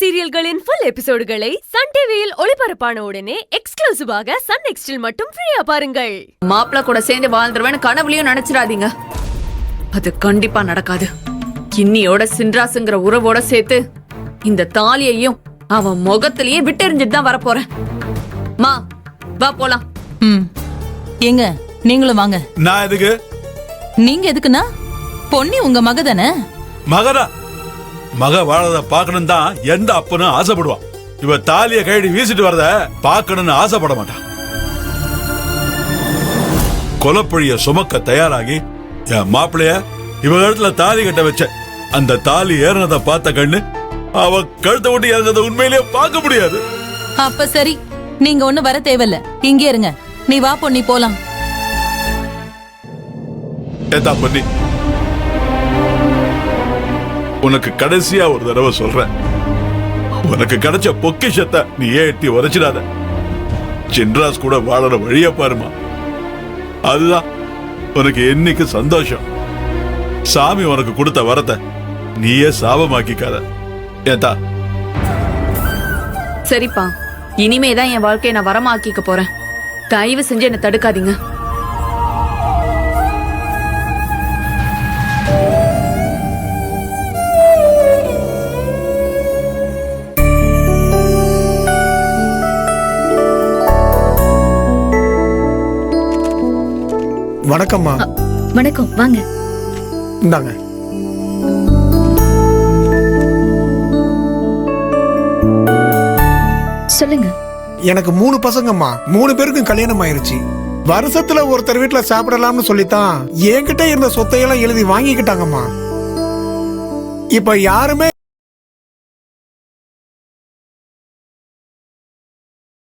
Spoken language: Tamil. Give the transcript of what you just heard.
சீரியல்களின் ஃபுல் எபிசோடுகளை சன் டிவியில் ஒளிபரப்பான உடனே எக்ஸ்க்ளூசிவாக சன் நெக்ஸ்டில் மட்டும் ஃப்ரீயா பாருங்கள். மாப்பிள்ள கூட சேர்ந்து வாழ்ந்துருவேன்னு கனவுலயும் நினைச்சிடாதீங்க. அது கண்டிப்பா நடக்காது. கிண்ணியோட சின்ராசுங்கிற உறவோட சேர்த்து இந்த தாலியையும் அவன் முகத்திலேயே விட்டெறிஞ்சிட்டு தான் வரப்போறேன். மா வா போலாம். எங்க நீங்களும் வாங்க. நான் எதுக்கு? நீங்க எதுக்குன்னா பொன்னி உங்க மக தானே. மகனா? மக வாழறத பாக்கணும் தான் எந்த அப்பனும் ஆசைப்படுவான். இவ தாலிய கைடி வீசிட்டு வரத பாக்கணும்னு ஆசைப்பட மாட்டான். கொலப்பழிய சுமக்க தயாராகி என் மாப்பிளைய இவ கழுத்துல தாலி கட்ட வச்ச. அந்த தாலி ஏறினத பார்த்த கண்ணு அவ கழுத்தை விட்டு இறந்தத உண்மையிலேயே பார்க்க முடியாது. அப்ப சரி, நீங்க ஒண்ணு வர தேவையில்ல, இங்கே இருங்க. நீ வா பொன்னி போலாம். ஏதா பொன்னி, உனக்கு கடைசியா ஒரு தடவை சொல்றேன், உனக்கு கிடைச்ச பொக்கிஷத்தை நீ ஏட்டி உரைச்சிடாத. சின்ராஸ் கூட வாழற வழிய பாருமா. அதுதான் உனக்கு என்னைக்கு சந்தோஷம். சாமி உனக்கு கொடுத்த வரத்தை நீயே சாபமாக்கிக்காத. ஏதா? சரிப்பா, இனிமேதான் என் வாழ்க்கையை நான் வரமாக்கிக்க போறேன். தயவு செஞ்சு என்ன தடுக்காதீங்க. வணக்கம்மா. வணக்கம், வாங்க. இந்தாங்க. சொல்லுங்க. எனக்கு 3 பசங்கம்மா. 3 பேருக்கும் கல்யாணம் ஆயிருச்சு. வருஷத்துல ஒருத்தர் வீட்டுல சாப்பிடலாம்னு சொல்லித்தான் என்கிட்ட இருந்த சொத்தையெல்லாம் எழுதி வாங்கிக்கிட்டாங்கம்மா. இப்ப யாருமே